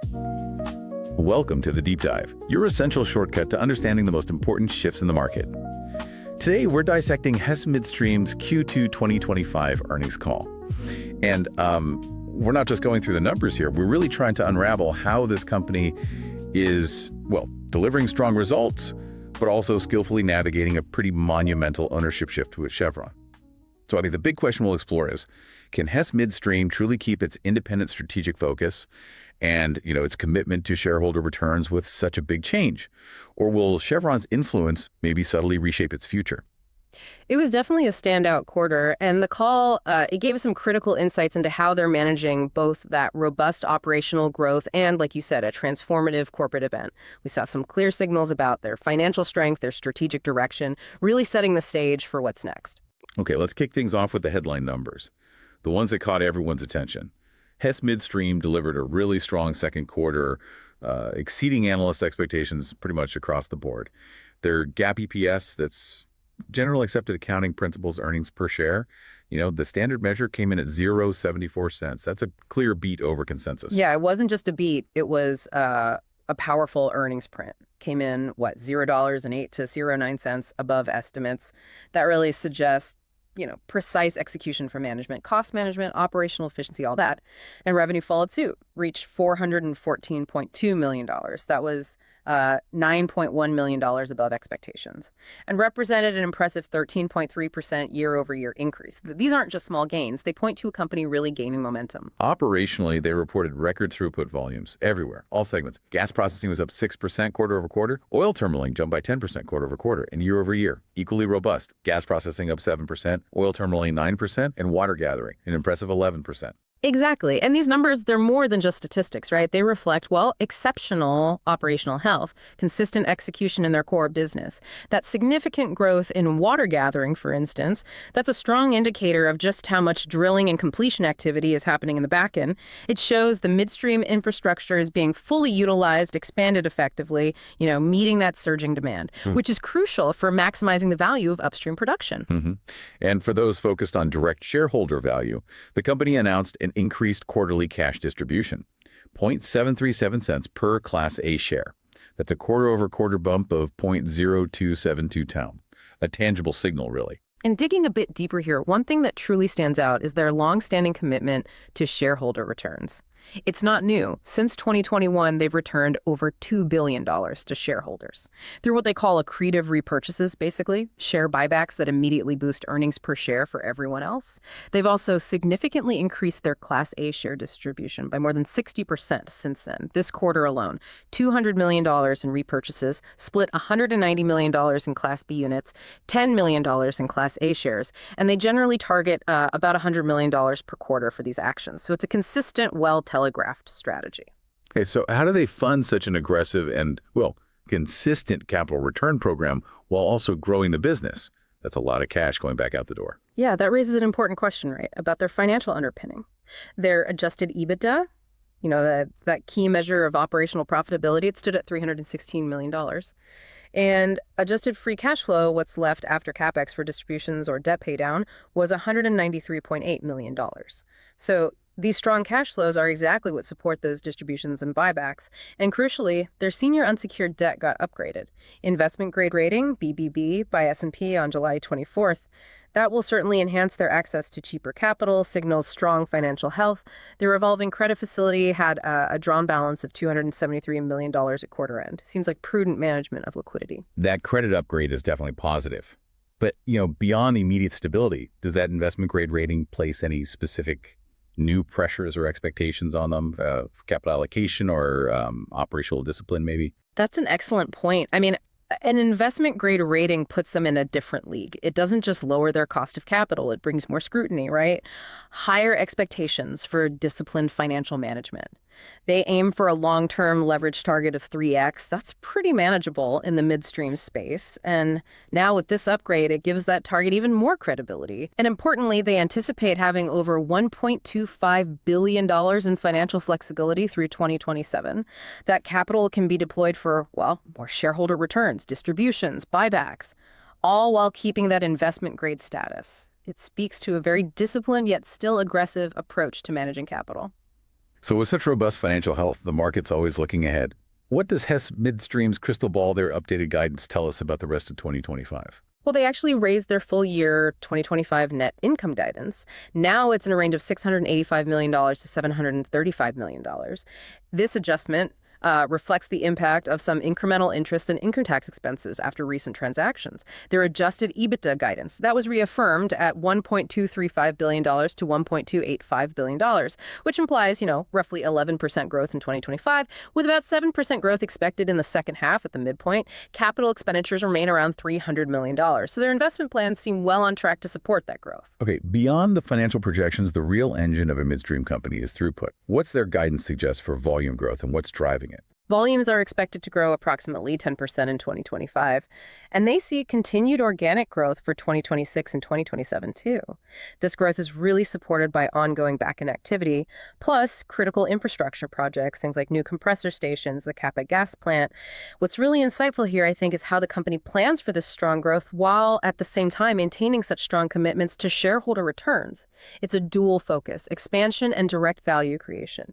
Welcome to The Deep Dive, your essential shortcut to understanding the most important shifts in the market. Today, we're dissecting Hess Midstream's Q2 2025 earnings call. And we're not just going through the numbers here. We're really trying to unravel how this company is, well, delivering strong results, but also skillfully navigating a pretty monumental ownership shift with Chevron. So I think the big question we'll explore is, can Hess Midstream truly keep its independent strategic focus and, its commitment to shareholder returns with such a big change? Or will Chevron's influence maybe subtly reshape its future? It was definitely a standout quarter, and the call, it gave us some critical insights into how they're managing both that robust operational growth and, like you said, a transformative corporate event. We saw some clear signals about their financial strength, their strategic direction, really setting the stage for what's next. Okay, let's kick things off with the headline numbers, the ones that caught everyone's attention. Hess Midstream delivered a really strong second quarter, exceeding analyst expectations pretty much across the board. Their GAAP EPS, that's general accepted accounting principles earnings per share, the standard measure came in at 0.74 cents. That's a clear beat over consensus. Yeah, it wasn't just a beat. It was a powerful earnings print. Came in, $0.08 to 0.09 cents above estimates. That really suggests precise execution for management, cost management, operational efficiency, all that. And revenue followed suit, reached $414.2 million. That was $9.1 million above expectations, and represented an impressive 13.3% year-over-year increase. These aren't just small gains. They point to a company really gaining momentum. Operationally, they reported record throughput volumes everywhere, all segments. Gas processing was up 6% quarter-over-quarter. Oil terminaling jumped by 10% quarter-over-quarter and year-over-year. Equally robust. Gas processing up 7%, oil terminaling 9%, and water gathering an impressive 11%. Exactly. And these numbers, they're more than just statistics, right? They reflect, exceptional operational health, consistent execution in their core business. That significant growth in water gathering, for instance, that's a strong indicator of just how much drilling and completion activity is happening in the Bakken. It shows the midstream infrastructure is being fully utilized, expanded effectively, meeting that surging demand, which is crucial for maximizing the value of upstream production. And for those focused on direct shareholder value, the company announced an increased quarterly cash distribution, 0.737 cents per Class A share. That's a quarter-over-quarter bump of 0.0272 town. A tangible signal, really. And digging a bit deeper here, one thing that truly stands out is their long-standing commitment to shareholder returns. It's not new. Since 2021, they've returned over $2 billion to shareholders through what they call accretive repurchases, basically, share buybacks that immediately boost earnings per share for everyone else. They've also significantly increased their Class A share distribution by more than 60% since then. This quarter alone, $200 million in repurchases, split $190 million in Class B units, $10 million in Class A shares, and they generally target about $100 million per quarter for these actions. So it's a consistent, telegraphed strategy. Okay, so how do they fund such an aggressive and, consistent capital return program while also growing the business? That's a lot of cash going back out the door. Yeah, that raises an important question, right, about their financial underpinning. Their adjusted EBITDA, that key measure of operational profitability, it stood at $316 million. And adjusted free cash flow, what's left after CapEx for distributions or debt paydown, was $193.8 million. So these strong cash flows are exactly what support those distributions and buybacks. And crucially, their senior unsecured debt got upgraded. Investment grade rating, BBB, by S&P on July 24th. That will certainly enhance their access to cheaper capital, signals strong financial health. Their revolving credit facility had a drawn balance of $273 million at quarter end. Seems like prudent management of liquidity. That credit upgrade is definitely positive. But, beyond the immediate stability, does that investment grade rating place any specific new pressures or expectations on them, capital allocation or operational discipline, maybe? That's an excellent point. I mean, an investment grade rating puts them in a different league. It doesn't just lower their cost of capital. It brings more scrutiny, right? Higher expectations for disciplined financial management. They aim for a long-term leverage target of 3x. That's pretty manageable in the midstream space. And now with this upgrade, it gives that target even more credibility. And importantly, they anticipate having over $1.25 billion in financial flexibility through 2027. That capital can be deployed for, more shareholder returns, distributions, buybacks, all while keeping that investment grade status. It speaks to a very disciplined yet still aggressive approach to managing capital. So with such robust financial health, the market's always looking ahead. What does Hess Midstream's crystal ball, their updated guidance, tell us about the rest of 2025? Well, they actually raised their full year 2025 net income guidance. Now it's in a range of $685 million to $735 million. This adjustment reflects the impact of some incremental interest and income tax expenses after recent transactions. Their adjusted EBITDA guidance, that was reaffirmed at $1.235 billion to $1.285 billion, which implies, roughly 11% growth in 2025, with about 7% growth expected in the second half at the midpoint. Capital expenditures remain around $300 million. So their investment plans seem well on track to support that growth. Okay, beyond the financial projections, the real engine of a midstream company is throughput. What's their guidance suggest for volume growth and what's driving it? Volumes are expected to grow approximately 10% in 2025, and they see continued organic growth for 2026 and 2027 too. This growth is really supported by ongoing Bakken activity, plus critical infrastructure projects, things like new compressor stations, the Kappa gas plant. What's really insightful here, I think, is how the company plans for this strong growth while at the same time maintaining such strong commitments to shareholder returns. It's a dual focus, expansion and direct value creation.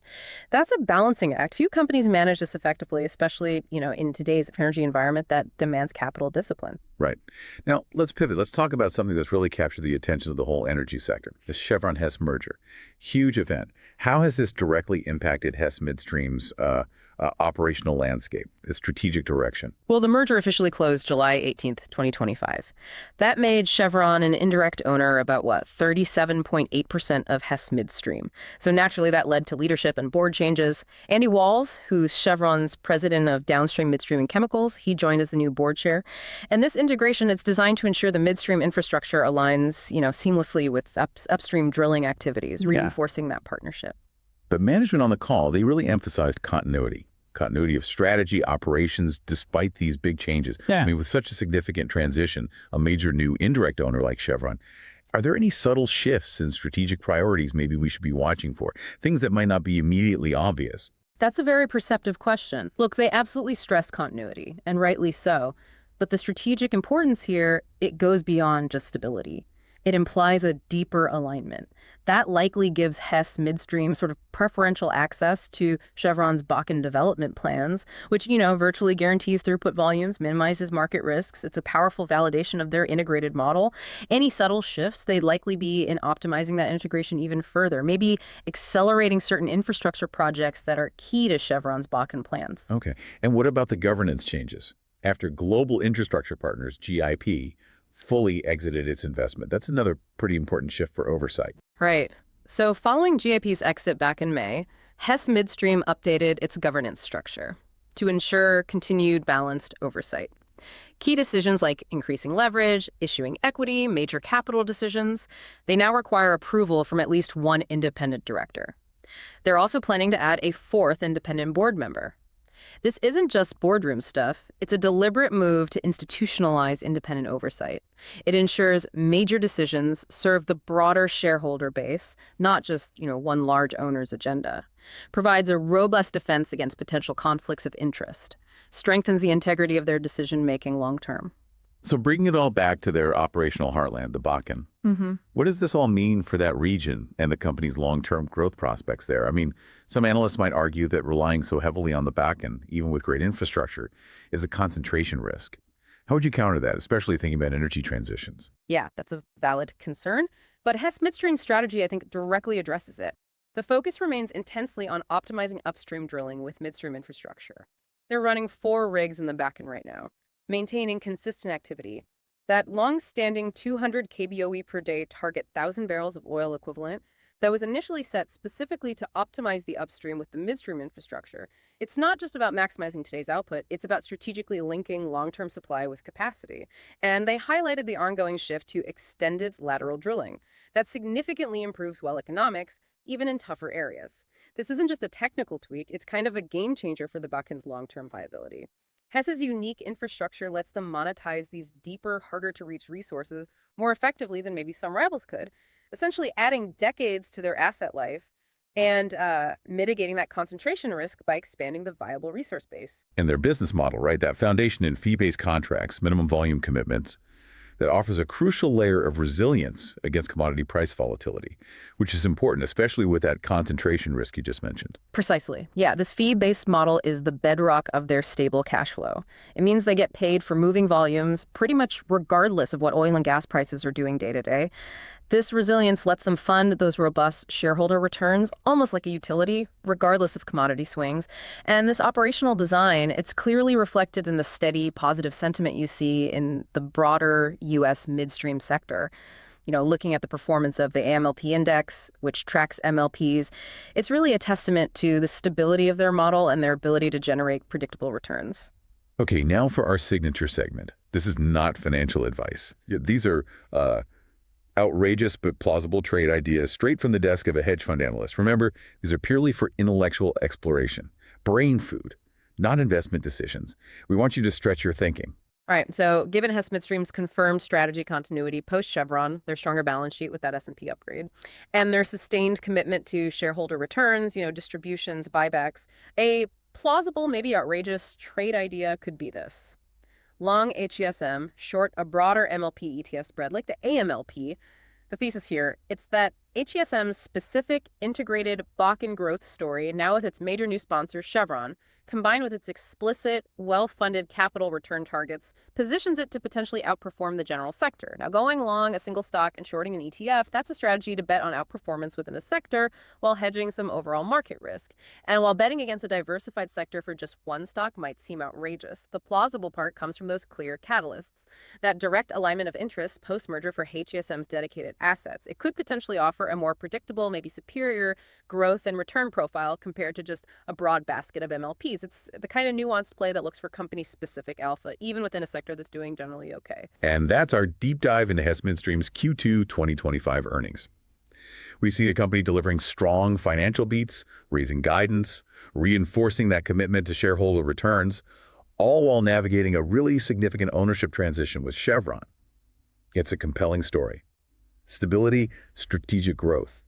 That's a balancing act. Few companies manage this effectively, especially, in today's energy environment that demands capital discipline. Right. Now, let's pivot. Let's talk about something that's really captured the attention of the whole energy sector, the Chevron-Hess merger. Huge event. How has this directly impacted Hess Midstream's operational landscape, its strategic direction? Well, the merger officially closed July 18th, 2025. That made Chevron an indirect owner about, 37.8% of Hess Midstream. So naturally, that led to leadership and board changes. Andy Walls, who's Chevron's president of downstream midstream and chemicals, he joined as the new board chair. And this integration, it's designed to ensure the midstream infrastructure aligns, seamlessly with upstream drilling activities, reinforcing that partnership. But management on the call, they really emphasized continuity of strategy, operations, despite these big changes. Yeah. I mean, with such a significant transition, a major new indirect owner like Chevron, are there any subtle shifts in strategic priorities maybe we should be watching for? Things that might not be immediately obvious? That's a very perceptive question. Look, they absolutely stress continuity, and rightly so. But the strategic importance here, it goes beyond just stability. It implies a deeper alignment. That likely gives Hess Midstream sort of preferential access to Chevron's Bakken development plans, which, virtually guarantees throughput volumes, minimizes market risks. It's a powerful validation of their integrated model. Any subtle shifts, they'd likely be in optimizing that integration even further, maybe accelerating certain infrastructure projects that are key to Chevron's Bakken plans. Okay. And what about the governance changes? After Global Infrastructure Partners, GIP, fully exited its investment. That's another pretty important shift for oversight. Right. So following GIP's exit back in May, Hess Midstream updated its governance structure to ensure continued balanced oversight. Key decisions like increasing leverage, issuing equity, major capital decisions, they now require approval from at least one independent director. They're also planning to add a fourth independent board member. This isn't just boardroom stuff. It's a deliberate move to institutionalize independent oversight. It ensures major decisions serve the broader shareholder base, not just, one large owner's agenda. Provides a robust defense against potential conflicts of interest. Strengthens the integrity of their decision-making long-term. So bringing it all back to their operational heartland, the Bakken, what does this all mean for that region and the company's long-term growth prospects there? I mean, some analysts might argue that relying so heavily on the Bakken, even with great infrastructure, is a concentration risk. How would you counter that, especially thinking about energy transitions? Yeah, that's a valid concern. But Hess Midstream's strategy, I think, directly addresses it. The focus remains intensely on optimizing upstream drilling with midstream infrastructure. They're running 4 rigs in the Bakken right now, maintaining consistent activity. That long-standing 200 kBOE per day target 1,000 barrels of oil equivalent that was initially set specifically to optimize the upstream with the midstream infrastructure. It's not just about maximizing today's output, it's about strategically linking long-term supply with capacity. And they highlighted the ongoing shift to extended lateral drilling. That significantly improves well economics, even in tougher areas. This isn't just a technical tweak, it's kind of a game changer for the Bakken's long-term viability. Hess's unique infrastructure lets them monetize these deeper, harder-to-reach resources more effectively than maybe some rivals could, essentially adding decades to their asset life and mitigating that concentration risk by expanding the viable resource base. And their business model, right? That foundation in fee-based contracts, minimum volume commitments, that offers a crucial layer of resilience against commodity price volatility, which is important, especially with that concentration risk you just mentioned. Precisely. Yeah, this fee-based model is the bedrock of their stable cash flow. It means they get paid for moving volumes pretty much regardless of what oil and gas prices are doing day to day. This resilience lets them fund those robust shareholder returns, almost like a utility, regardless of commodity swings. And this operational design, it's clearly reflected in the steady positive sentiment you see in the broader U.S. midstream sector. Looking at the performance of the AMLP index, which tracks MLPs, it's really a testament to the stability of their model and their ability to generate predictable returns. Okay, now for our signature segment. This is not financial advice. These are outrageous but plausible trade ideas straight from the desk of a hedge fund analyst. Remember, these are purely for intellectual exploration, brain food, not investment decisions. We want you to stretch your thinking. All right, so given Hess Midstream's confirmed strategy continuity post-Chevron, their stronger balance sheet with that S&P upgrade, and their sustained commitment to shareholder returns, distributions, buybacks, a plausible, maybe outrageous trade idea could be this. Long HESM, short a broader MLP ETF spread like the AMLP. The thesis here, it's that HESM's specific integrated Bakken growth story, now with its major new sponsor, Chevron, combined with its explicit, well-funded capital return targets, positions it to potentially outperform the general sector. Now, going long a single stock and shorting an ETF, that's a strategy to bet on outperformance within a sector while hedging some overall market risk. And while betting against a diversified sector for just one stock might seem outrageous, the plausible part comes from those clear catalysts. That direct alignment of interests post-merger for HESM's dedicated assets. It could potentially offer a more predictable, maybe superior growth and return profile compared to just a broad basket of MLPs. It's the kind of nuanced play that looks for company-specific alpha, even within a sector that's doing generally okay. And that's our deep dive into Hess Midstream's Q2 2025 earnings. We've seen a company delivering strong financial beats, raising guidance, reinforcing that commitment to shareholder returns, all while navigating a really significant ownership transition with Chevron. It's a compelling story. Stability, strategic growth.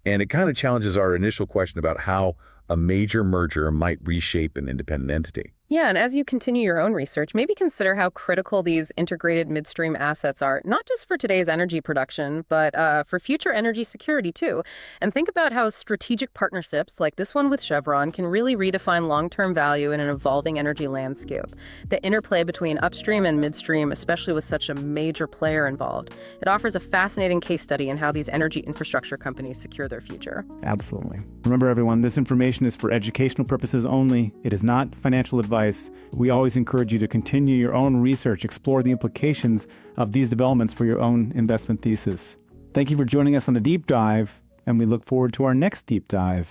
And it kind of challenges our initial question about how a major merger might reshape an independent entity. Yeah, and as you continue your own research, maybe consider how critical these integrated midstream assets are, not just for today's energy production, but for future energy security too. And think about how strategic partnerships like this one with Chevron can really redefine long-term value in an evolving energy landscape. The interplay between upstream and midstream, especially with such a major player involved, it offers a fascinating case study in how these energy infrastructure companies secure their future. Absolutely. Remember, everyone, this information is for educational purposes only. It is not financial advice. We always encourage you to continue your own research, explore the implications of these developments for your own investment thesis. Thank you for joining us on the deep dive, and we look forward to our next deep dive.